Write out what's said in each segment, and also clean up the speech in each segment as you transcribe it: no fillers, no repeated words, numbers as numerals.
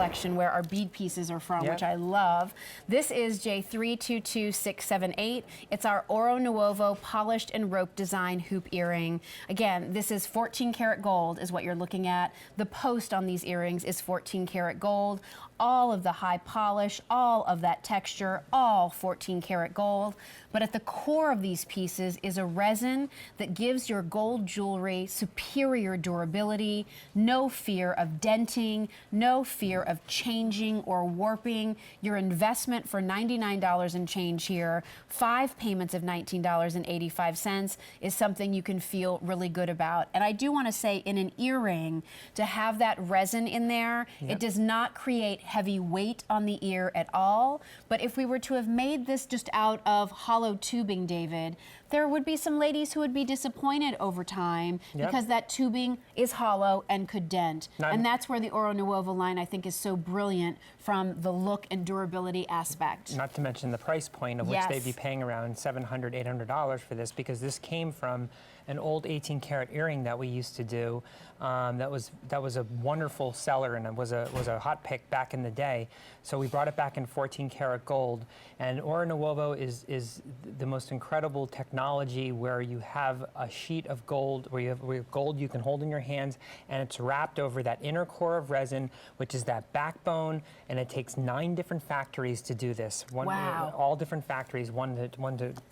collection where our bead pieces are from, which I love. This is J322678. It's our Oro Nuovo polished and rope design hoop earring. Again, this is 14 karat gold is what you're looking at. The post on these earrings is 14 karat gold. All of the high polish, all of that texture, all 14 karat gold. But at the core of these pieces is a resin that gives your gold jewelry superior durability, no fear of denting, no fear of changing or warping. Your investment for $99 and change here, 5 payments of $19.85 is something you can feel really good about. And I do want to say, in an earring, to have that resin in there, it does not create heavy weight on the ear at all. But if we were to have made this just out of hollow tubing, David, there would be some ladies who would be disappointed over time because that tubing is hollow and could dent. And that's where the Oro Nuovo line, I think, is so brilliant from the look and durability aspect. Not to mention the price point of which they'd be paying around $700, $800 for this, because this came from an old 18 karat earring that we used to do. That was a wonderful seller, and it was a hot pick back in the day. So we brought it back in 14 karat gold. And Oro Nuovo is the most incredible technology where you have a sheet of gold, where you have gold you can hold in your hands, and it's wrapped over that inner core of resin, which is that backbone. And it takes 9 different factories to do this. All different factories. One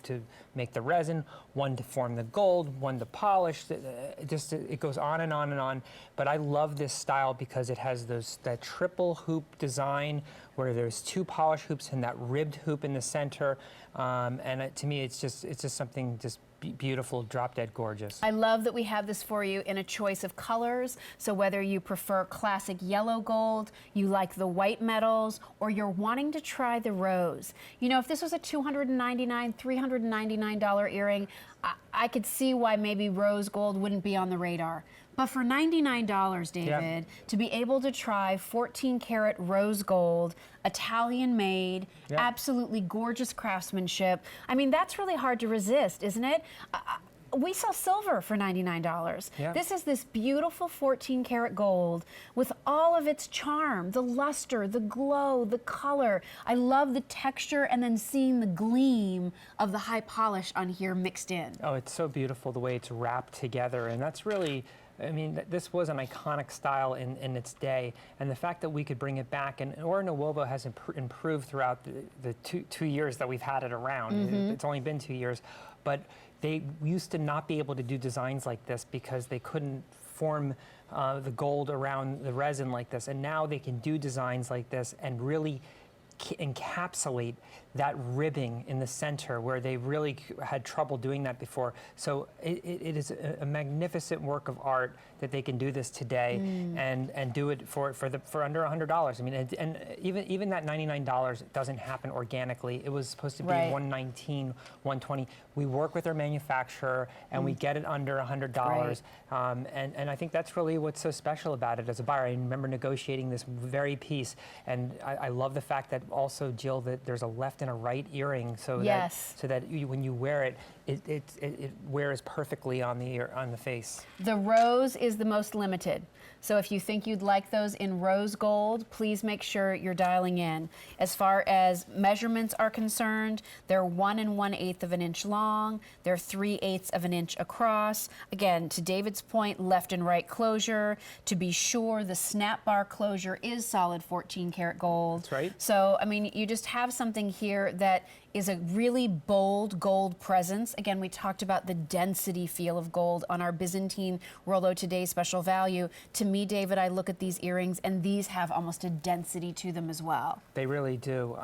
to make the resin, one to form the gold, one to polish. It goes on and on and on. But I love this style because it has that triple hoop design where there's 2 polish hoops and that ribbed hoop in the center. To me, it's just something just beautiful, drop dead gorgeous. I love that we have this for you in a choice of colors. So whether you prefer classic yellow gold, you like the white metals, or you're wanting to try the rose. You know, if this was a $299, $399 earring, I could see why maybe rose gold wouldn't be on the radar. But for $99, David, to be able to try 14 karat rose gold, Italian made, absolutely gorgeous craftsmanship, I mean, that's really hard to resist, isn't it? We sell silver for $99. This is this beautiful 14 karat gold with all of its charm, the luster, the glow, the color. I love the texture, and then seeing the gleam of the high polish on here mixed in. Oh, it's so beautiful the way it's wrapped together, and that's really, I mean, this was an iconic style in its day, and the fact that we could bring it back, and Oro Nuovo has improved throughout the two years that we've had it around. It's only been 2 years, but they used to not be able to do designs like this because they couldn't form the gold around the resin like this, and now they can do designs like this and really encapsulate that ribbing in the center where they really had trouble doing that before. So it is a magnificent work of art that they can do this today and do it for under $100. I mean, and even that $99 doesn't happen organically. It was supposed to be $119, $120. We work with our manufacturer and we get it under $100. And I think that's really what's so special about it as a buyer. I remember negotiating this very piece, and I love the fact that also, Jill, that there's a left and a right earring, so that when you wear it, it wears perfectly on the face. The rose is the most limited. So if you think you'd like those in rose gold, please make sure you're dialing in. As far as measurements are concerned, they're 1 1/8 of an inch long. They're 3/8 of an inch across. Again, to David's point, left and right closure. To be sure, the snap bar closure is solid 14 karat gold. That's right. So, I mean, you just have something here that is a really bold gold presence. Again, we talked about the density feel of gold on our Byzantine Rollo Today special value. To me, David, I look at these earrings and these have almost a density to them as well. They really do.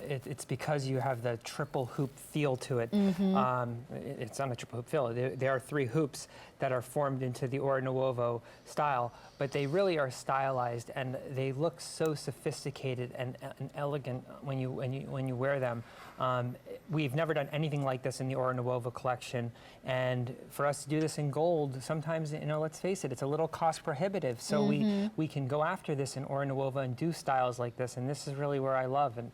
It's because you have the triple hoop feel to it. It's not a triple hoop feel. There are 3 hoops that are formed into the Oro Nuovo style, but they really are stylized and they look so sophisticated and elegant when you wear them. We've never done anything like this in the Oro Nuovo collection, and for us to do this in gold, sometimes, you know, let's face it, it's a little cost prohibitive. So we can go after this in Oro Nuovo and do styles like this, and this is really where I love it.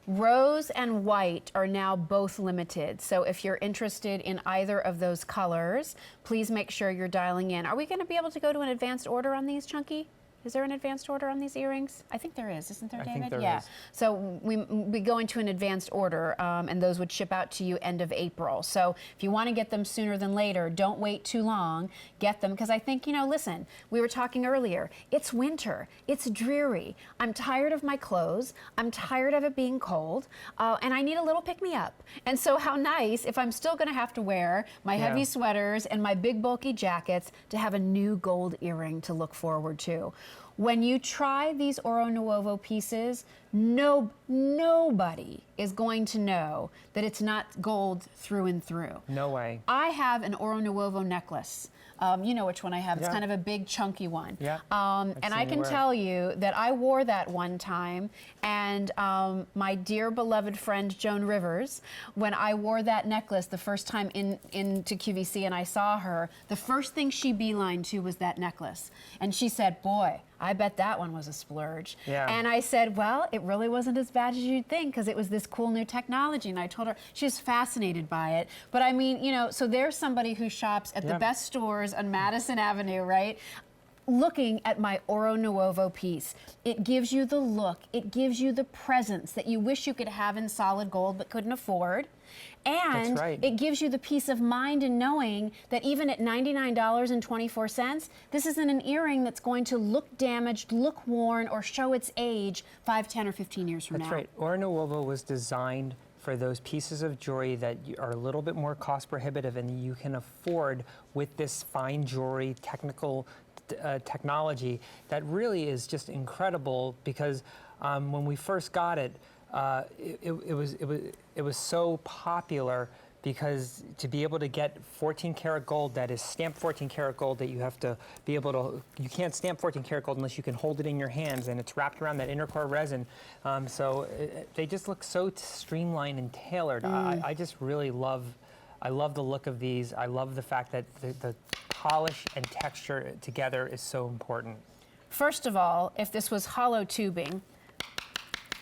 Rose and white are now both limited. So if you're interested in either of those colors, please make sure you're dialing in. Are we going to be able to go to an advanced order on these, Chunky? Is there an advanced order on these earrings? I think there is, isn't there, David? I think there yeah. is. So we go into an advanced order, and those would ship out to you end of April. So if you want to get them sooner than later, don't wait too long. Get them, because I think, you know, listen, we were talking earlier. It's winter. It's dreary. I'm tired of my clothes. I'm tired of it being cold, and I need a little pick-me-up. And so how nice, if I'm still going to have to wear my heavy sweaters and my big bulky jackets, to have a new gold earring to look forward to. When you try these Oro Nuovo pieces, nobody is going to know that it's not gold through and through. No way. I have an Oro Nuovo necklace. You know which one I have. It's kind of a big, chunky one. Yeah. And I can tell you that I wore that one time, and my dear beloved friend Joan Rivers, when I wore that necklace the first time into QVC and I saw her, the first thing she beelined to was that necklace. And she said, boy, I bet that one was a splurge. Yeah. And I said, well, it really wasn't as bad as you'd think, because it was this cool new technology. And I told her, she was fascinated by it. But I mean, you know, so there's somebody who shops at the best stores on Madison Avenue, right? Looking at my Oro Nuovo piece. It gives you the look, it gives you the presence that you wish you could have in solid gold but couldn't afford. And it gives you the peace of mind in knowing that even at $99.24, this isn't an earring that's going to look damaged, look worn, or show its age 5, 10, or 15 years from now. That's right. Oro Nuovo was designed for those pieces of jewelry that are a little bit more cost prohibitive and you can afford with this fine jewelry technology that really is just incredible, because when we first got it, it was so popular, because to be able to get 14 karat gold that is stamped 14 karat gold, that you have to be able to, you can't stamp 14 karat gold unless you can hold it in your hands, and it's wrapped around that inner core resin. They just look so streamlined and tailored. I just really love, I love the look of these. I love the fact that the polish and texture together is so important. First of all, if this was hollow tubing,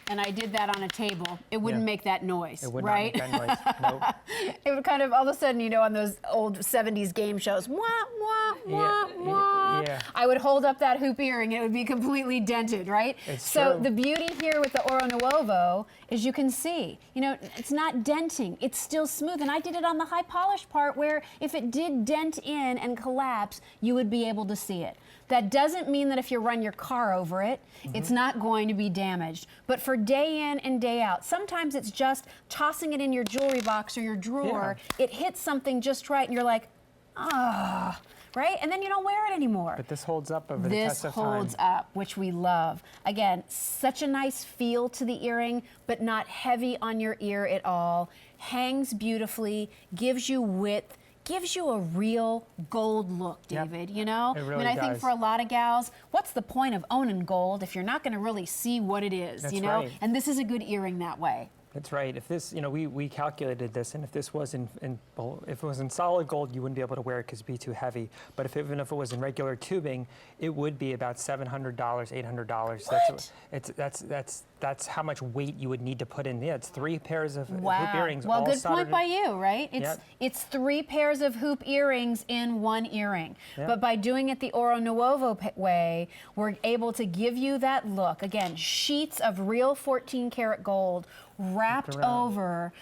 and I did that on a table, it wouldn't make that noise, it would right? not make that noise. Nope. It would kind of, all of a sudden, you know, on those old 70s game shows, wah, wah, wah, wah. Yeah. I would hold up that hoop earring, it would be completely dented, right? It's so true. the beauty here with the Oro Nuovo is you can see, you know, it's not denting, it's still smooth. And I did it on the high polish part where if it did dent in and collapse, you would be able to see it. That doesn't mean that if you run your car over it, it's not going to be damaged. But for day in and day out, sometimes it's just tossing it in your jewelry box or your drawer, it hits something just right and you're like, ah, right? And then you don't wear it anymore. But this holds up over the test of time. This holds up, which we love. Again, such a nice feel to the earring, but not heavy on your ear at all. Hangs beautifully, gives you width, gives you a real gold look, David, you know? It really I mean, I think does. for a lot of gals, what's the point of owning gold if you're not gonna really see what it is, That's you know? right. And this is a good earring that way. That's right. If this, you know, we calculated this, and if this was if it was in solid gold, you wouldn't be able to wear it because it'd be too heavy. But even if it was in regular tubing, it would be about $700, $800. What? That's how much weight you would need to put in. Yeah, it's 3 pairs of hoop earrings. Well, all good soldered point by you, right? It's 3 pairs of hoop earrings in 1 earring. But by doing it the Oro Nuovo way, we're able to give you that look. Again, sheets of real 14 karat gold wrapped over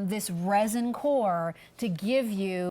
this resin core to give you